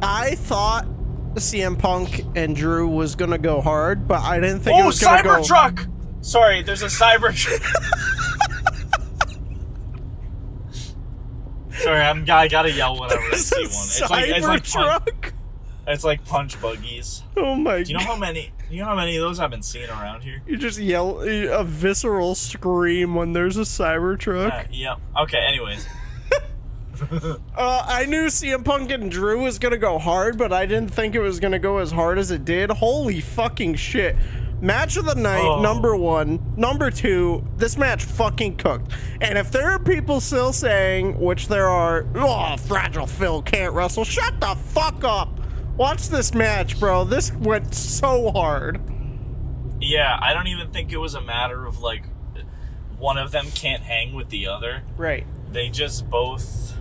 I thought CM Punk and Drew was gonna go hard, but I didn't think it was gonna go... Cybertruck! Sorry, there's a Cybertruck. Sorry, I gotta yell whenever I see one. It's like punch buggies. Oh my god. Do you know how many of those I've been seeing around here? You just yell a visceral scream when there's a Cybertruck. Yeah. Okay, anyways. I knew CM Punk and Drew was gonna go hard, but I didn't think it was gonna go as hard as it did. Holy fucking shit. Match of the night, number 1. Number 2, this match fucking cooked. And if there are people still saying, which there are, oh, Fragile Phil can't wrestle, shut the fuck up. Watch this match, bro. This went so hard. Yeah, I don't even think it was a matter of, like, one of them can't hang with the other. Right. They just both...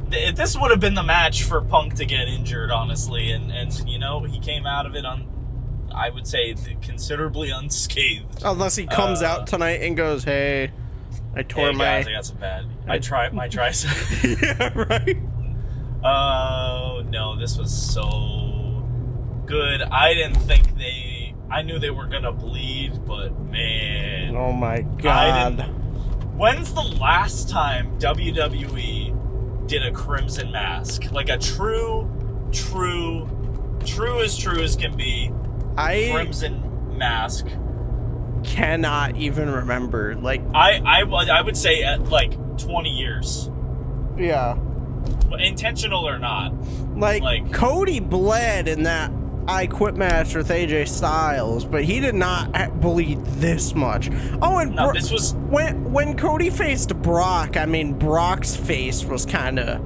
This would have been the match for Punk to get injured, honestly. And you know, he came out of it I would say, considerably unscathed. Unless he comes out tonight and goes, hey, I tore guys, I got some bad... my tricep. Yeah, right? Oh, no, this was so good. I didn't think I knew they were gonna bleed, but man. Oh my god. When's the last time WWE did a Crimson Mask? Like a true as can be Crimson Mask. Cannot even remember. Like I would say at like 20 years. Yeah. Intentional or not. Like Cody bled in that I Quit match with AJ Styles, but he did not bleed this much. Oh, and no, this was when Cody faced Brock. I mean, Brock's face was kind of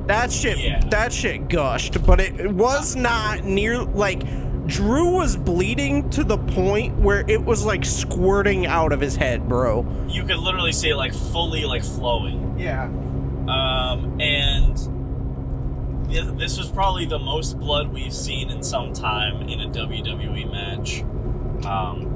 that shit gushed, but it was not near like Drew was bleeding to the point where it was like squirting out of his head, bro. You could literally see it like fully like flowing. Yeah. And this was probably the most blood we've seen in some time in a WWE match.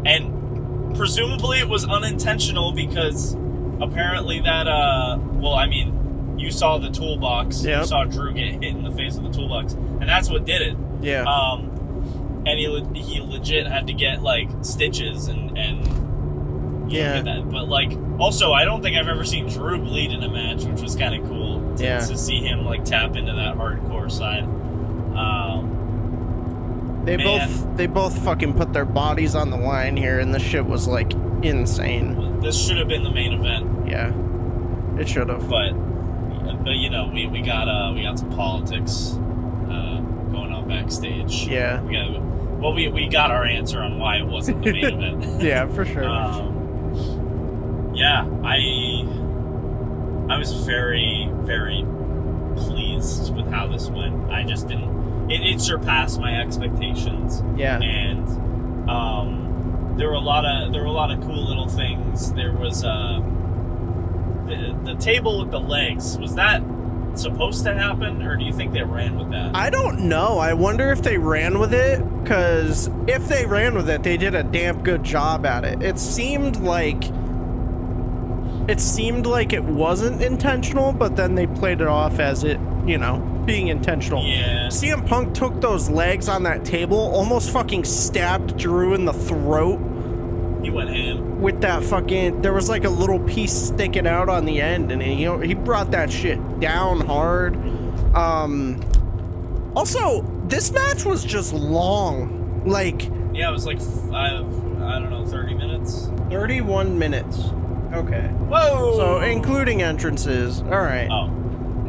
And presumably it was unintentional because apparently that, well, I mean, you saw the toolbox. Yep. You saw Drew get hit in the face with the toolbox. And that's what did it. Yeah. And he legit had to get, like, stitches and yeah. That. But, like, also, I don't think I've ever seen Drew bleed in a match, which was kind of cool to see him, like, tap into that hardcore side. They both fucking put their bodies on the line here, and this shit was, like, insane. This should have been the main event. Yeah, it should have. But you know, we got some politics going on backstage. Yeah. We got our answer on why it wasn't the main event. Yeah, for sure. Yeah, I was very, very pleased with how this went. I just didn't. It surpassed my expectations. Yeah. And there were a lot of cool little things. There was the table with the legs. Was that supposed to happen, or do you think they ran with that? I don't know. I wonder if they ran with it, because if they ran with it, they did a damn good job at it. It seemed like it wasn't intentional, but then they played it off as it, you know, being intentional. Yeah. CM Punk took those legs on that table, almost fucking stabbed Drew in the throat. He went ham. With that fucking, there was like a little piece sticking out on the end, and he brought that shit down hard. Also, this match was just long. Like, yeah, it was like, I don't know, 30 minutes? 31 minutes. Okay. Whoa! So, including entrances. All right. Oh.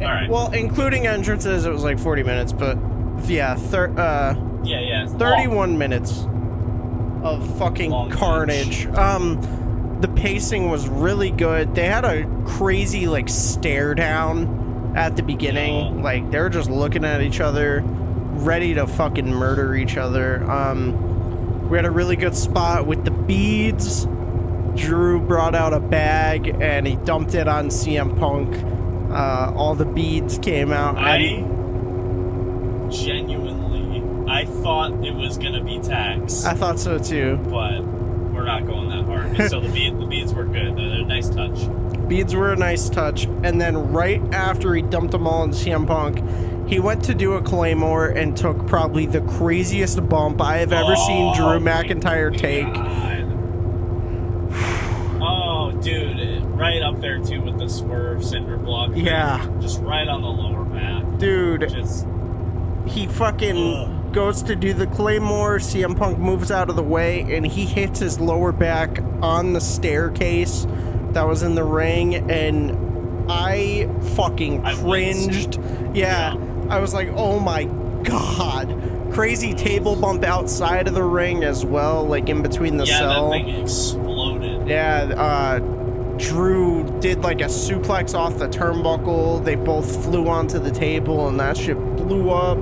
All right. Well, including entrances, it was like 40 minutes, but yeah, 31 minutes of fucking long carnage. The pacing was really good. They had a crazy like stare down at the beginning. Yeah. Like they were just looking at each other, ready to fucking murder each other. We had a really good spot with the beads. Drew brought out a bag and he dumped it on CM Punk. All the beads came out. I thought it was gonna be tags. I thought so too. But we're not going that hard. So the beads were good. They're a nice touch. beads were a nice touch. And then right after he dumped them all in CM Punk, he went to do a Claymore and took probably the craziest bump I have ever seen Drew McIntyre take. Oh, dude, right up there too with the swerve cinder block. Yeah. Just right on the lower back. Dude. Just... He fucking goes to do the Claymore, CM Punk moves out of the way, and he hits his lower back on the staircase that was in the ring, and I fucking cringed. Yeah, I was like, oh my god. Crazy table bump outside of the ring as well, like in between the cell. Yeah, that thing exploded. Yeah, Drew did like a suplex off the turnbuckle. They both flew onto the table, and that shit blew up.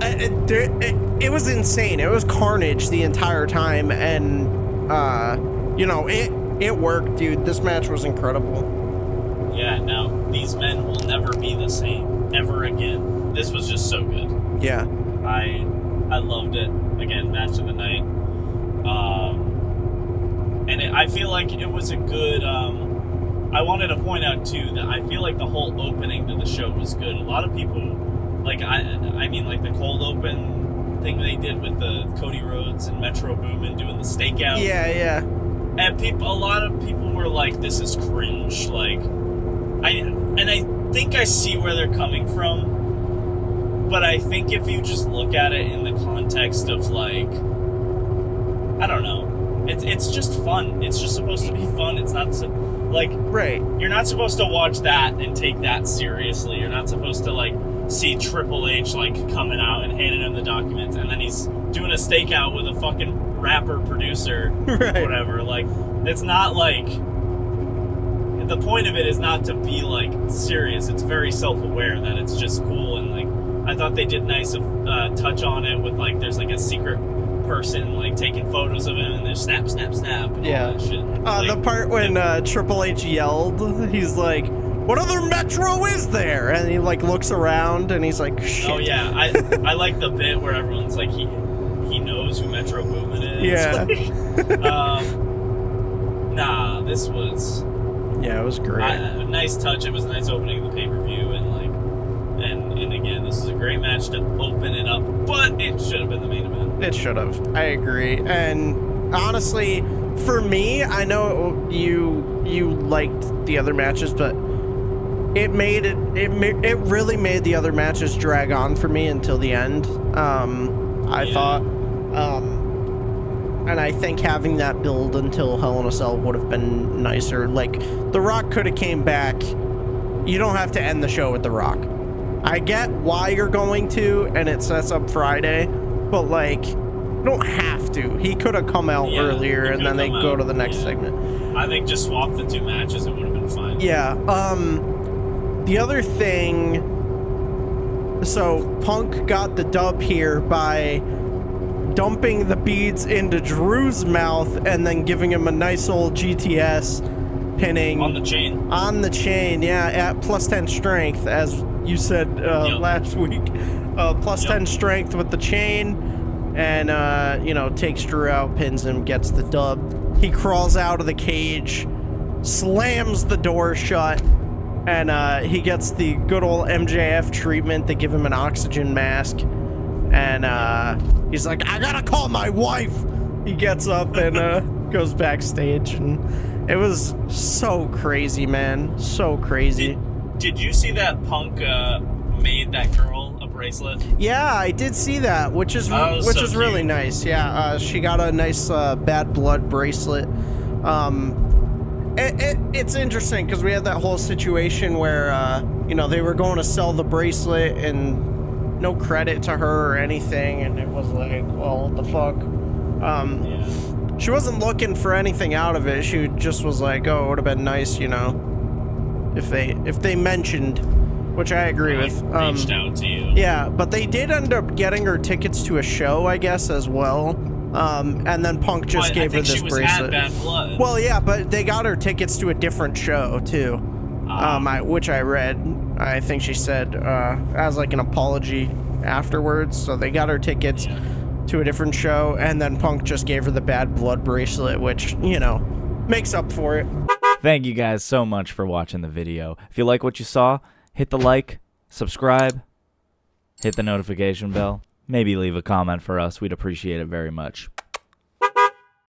It was insane. It was carnage the entire time, and you know, it worked, dude. This match was incredible. Yeah, now these men will never be the same ever again. This was just so good. Yeah, I loved it. Again, match of the night. And I feel like it was a good. I wanted to point out too that I feel like the whole opening to the show was good. A lot of people, like I mean, like the cold open thing they did with the Cody Rhodes and Metro Boomin doing the stakeout. Yeah. And a lot of people were like, "This is cringe." Like, I think I see where they're coming from, but I think if you just look at it in the context of like, I don't know. It's just fun. It's just supposed to be fun. It's not like, right. You're not supposed to watch that and take that seriously. You're not supposed to like see Triple H like coming out and handing him the documents, and then he's doing a stakeout with a fucking rapper producer, right. Or whatever. Like, it's not like, the point of it is not to be like serious. It's very self-aware that it's just cool, and like I thought they did nice touch on it with like there's like a secret person like taking photos of him, and there's snap and all that shit. Like, the part when Triple H yelled, he's like, what other Metro is there? And he like looks around and he's like, shit. Oh yeah, I like the bit where everyone's like, he knows who Metro Boomin is. Yeah. Nah, this was... Yeah, it was great. A nice touch. It was a nice opening of the pay-per-view, and like, and again, this is a great match to open it up, but it should have been the main event. It should have. I agree. And honestly, for me, I know you liked the other matches, but it really made the other matches drag on for me until the end. I thought, and I think having that build until Hell in a Cell would have been nicer. Like, The Rock could have came back. You don't have to end the show with The Rock. I get why you're going to, and it sets up Friday, but like, you don't have to. He could have come out earlier, and then they go to the next segment. I think just swap the two matches, it would have been fine. Yeah. The other thing, so Punk got the dub here by dumping the beads into Drew's mouth and then giving him a nice old GTS pinning. On the chain. On the chain, yeah, at plus 10 strength, as you said last week. Plus 10 strength with the chain, and, you know, takes Drew out, pins him, gets the dub. He crawls out of the cage, slams the door shut, and he gets the good old MJF treatment. They give him an oxygen mask, and he's like, I gotta call my wife. He gets up and goes backstage, and it was so crazy, man. So crazy. Did you see that Punk made that girl a bracelet? Yeah, I did see that, which is really nice. Yeah, she got a nice bad blood bracelet. It's interesting because we had that whole situation where you know, they were going to sell the bracelet and no credit to her or anything, and it was like, well, what the fuck? She wasn't looking for anything out of it. She just was like, oh, it would have been nice, you know, if they mentioned, which I agree with. Reached out to you. Yeah, but they did end up getting her tickets to a show, I guess, as well. And then Punk just gave her this bracelet. At Bad Blood. Well, yeah, but they got her tickets to a different show too, which I read. I think she said as like an apology afterwards. So they got her tickets to a different show, and then Punk just gave her the Bad Blood bracelet, which, you know, makes up for it. Thank you guys so much for watching the video. If you like what you saw, hit the like, subscribe, hit the notification bell, maybe leave a comment for us. We'd appreciate it very much.